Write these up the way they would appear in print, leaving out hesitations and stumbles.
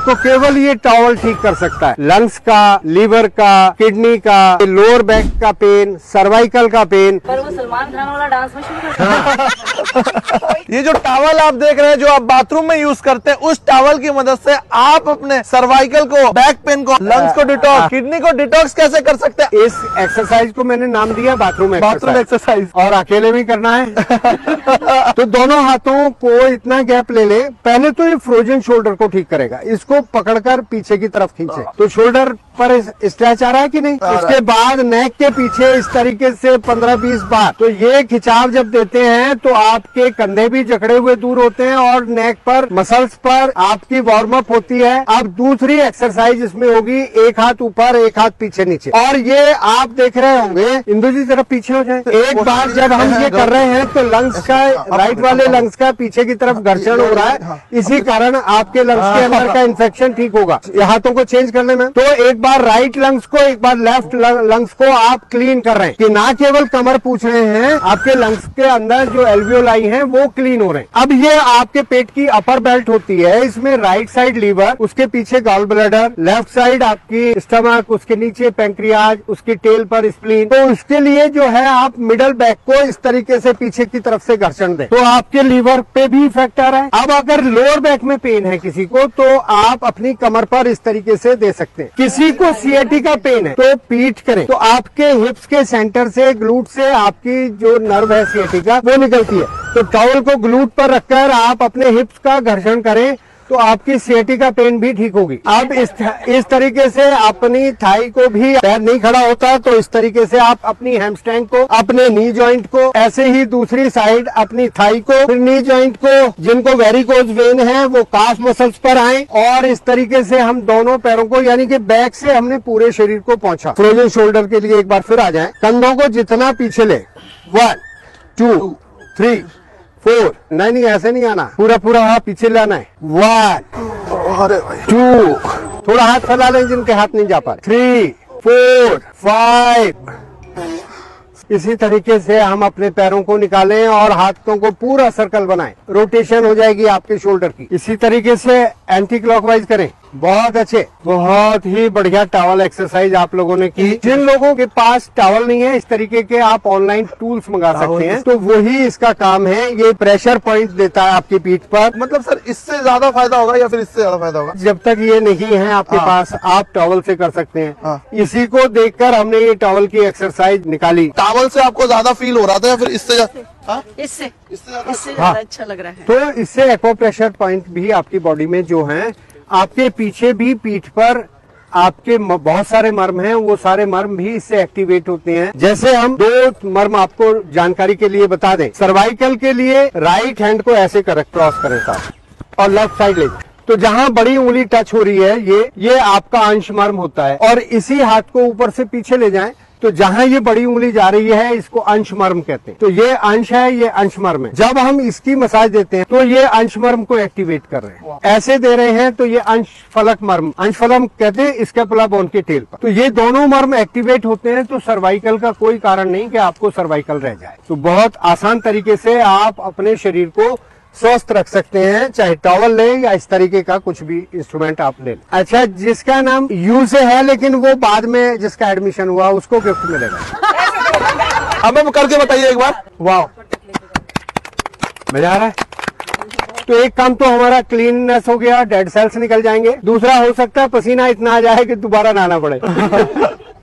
तो केवल ये टॉवल ठीक कर सकता है। लंग्स का, लीवर का, किडनी का, लोअर बैक का पेन, सर्वाइकल का पेन। पर वो सलमान खान वाला डांस में शुरू कर ये जो टॉवल आप देख रहे हैं जो आप बाथरूम में यूज करते हैं, उस टॉवल की मदद से आप अपने सर्वाइकल को, बैक पेन को, लंग्स को डिटॉक्स, किडनी को डिटॉक्स कैसे कर सकते हैं? इस एक्सरसाइज को मैंने नाम दिया बाथरूम एक्सरसाइज, और अकेले भी करना है। तो दोनों हाथों को इतना गैप ले ले। पहले तो ये फ्रोजन शोल्डर को ठीक करेगा। इसको पकड़कर पीछे की तरफ खींचे तो शोल्डर पर स्ट्रेच आ रहा है कि नहीं। उसके बाद नेक के पीछे इस तरीके से 15-20 बार। तो ये खिंचाव जब देते हैं तो आपके कंधे भी जकड़े हुए दूर होते हैं और नेक पर, मसल्स पर आपकी वार्म अप होती है। अब दूसरी एक्सरसाइज इसमें होगी, एक हाथ ऊपर, एक हाथ पीछे नीचे। और ये आप देख रहे होंगे, इंदु जी जरा पीछे हो जाए। एक बार जब हम ये कर रहे हैं तो लंग्स का, राइट वाले लंग्स का पीछे की तरफ घर्षण हो रहा है। इसी कारण आपके लंग्स के अंदर का इन्फेक्शन ठीक होगा। हाथों को चेंज करने में तो एक बार राइट लंग्स को, एक बार लेफ्ट लंग्स को आप क्लीन कर रहे हैं कि ना केवल कमर पूछ रहे हैं, आपके लंग्स के अंदर जो एल्वियोलाई हैं वो क्लीन हो रहे हैं। अब ये आपके पेट की अपर बेल्ट होती है। इसमें राइट साइड लीवर, उसके पीछे गॉल ब्लैडर, लेफ्ट साइड आपकी स्टमक, उसके नीचे पैंक्रियाज, उसकी टेल पर स्प्लीन। तो उसके लिए जो है आप मिडल बैक को इस तरीके से पीछे की तरफ से घर्षण दें तो आपके लीवर पे भी इफेक्ट आ रहा है। अब अगर लोअर बैक में पेन है किसी को तो आप अपनी कमर पर इस तरीके से दे सकते हैं। किसी को सीएटी का पेन है तो पीठ करें तो आपके हिप्स के सेंटर से, ग्लूट से आपकी जो नर्व है सीएटी का वो निकलती है। तो टॉवल को ग्लूट पर रखकर आप अपने हिप्स का घर्षण करें तो आपकी सीएटी का पेन भी ठीक होगी। अब इस तरीके से अपनी थाई को भी, पैर नहीं खड़ा होता तो इस तरीके से आप अपनी हैमस्ट्रिंग को, अपने नी जॉइंट को, ऐसे ही दूसरी साइड अपनी थाई को, फिर नी जॉइंट को, जिनको वेरिकोज वेन है वो काफ मसल्स पर आए। और इस तरीके से हम दोनों पैरों को, यानी कि बैक से हमने पूरे शरीर को पहुंचा। फ्रोजन शोल्डर के लिए एक बार फिर आ जाए। कंधों को जितना पीछे ले, 1 2 3 4, नहीं ऐसे नहीं आना, पूरा पूरा हाथ पीछे लाना है। 1 2, थोड़ा हाथ फैला लें जिनके हाथ नहीं जा पा रहे। 3 4 5। इसी तरीके से हम अपने पैरों को निकालें और हाथों को पूरा सर्कल बनाएं। रोटेशन हो जाएगी आपके शोल्डर की। इसी तरीके से एंटी क्लॉकवाइज करें। बहुत अच्छे, बहुत ही बढ़िया टॉवल एक्सरसाइज आप लोगों ने की। जिन लोगों के पास टॉवल नहीं है, इस तरीके के आप ऑनलाइन टूल्स मंगा सकते हैं। तो वही इसका काम है। ये प्रेशर पॉइंट देता है आपकी पीठ पर। मतलब सर इससे ज्यादा फायदा होगा या फिर इससे ज्यादा फायदा होगा? जब तक ये नहीं है आपके पास, आप टॉवल से कर सकते हैं। इसी को देखकर हमने ये टॉवल की एक्सरसाइज निकाली। टॉवल से आपको ज्यादा फील हो रहा था या फिर इससे? इससे ज्यादा अच्छा लग रहा है। तो इससे एक्वा प्रेशर पॉइंट भी आपकी बॉडी में जो है, आपके पीछे भी पीठ पर आपके बहुत सारे मर्म हैं, वो सारे मर्म भी इससे एक्टिवेट होते हैं। जैसे हम 2 मर्म आपको जानकारी के लिए बता दें। सर्वाइकल के लिए राइट हैंड को ऐसे क्रॉस करें साथ और लेफ्ट साइड ले, तो जहां बड़ी उंगली टच हो रही है ये आपका अंश मर्म होता है। और इसी हाथ को ऊपर से पीछे ले जाएं तो जहां ये बड़ी उंगली जा रही है इसको अंश मर्म कहते हैं। तो ये अंश है, ये अंश मर्म है। जब हम इसकी मसाज देते हैं तो ये अंश मर्म को एक्टिवेट कर रहे हैं। ऐसे दे रहे हैं तो ये अंश फलक मर्म, अंश फलक कहते हैं स्कैपुला बोन के टेल पर। तो ये दोनों मर्म एक्टिवेट होते हैं तो सर्वाइकल का कोई कारण नहीं कि आपको सर्वाइकल रह जाए। तो बहुत आसान तरीके से आप अपने शरीर को स्वस्थ रख सकते हैं, चाहे टॉवल लें या इस तरीके का कुछ भी इंस्ट्रूमेंट आप लें। अच्छा, जिसका नाम यू से है लेकिन वो बाद में जिसका एडमिशन हुआ उसको गिफ्ट मिलेगा। अब हम करके बताइए एक बार। वाह, मजा आ रहा है। तो एक काम तो हमारा क्लीननेस हो गया, डेड सेल्स निकल जाएंगे। दूसरा हो सकता है पसीना इतना आ जाए कि दोबारा नहाना पड़े।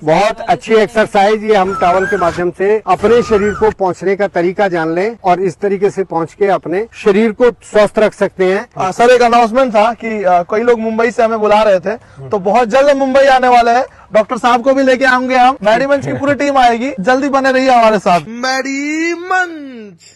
बहुत अच्छी एक्सरसाइज ये, हम टॉवल के माध्यम से अपने शरीर को पहुंचने का तरीका जान लें और इस तरीके से पहुंच के अपने शरीर को स्वस्थ रख सकते हैं। सर एक अनाउंसमेंट था कि कई लोग मुंबई से हमें बुला रहे थे, तो बहुत जल्द मुंबई आने वाले हैं। डॉक्टर साहब को भी लेके आएंगे हम। मैडी मंच की पूरी टीम आएगी, जल्दी बने रहिए हमारे साथ। मैडी मंच।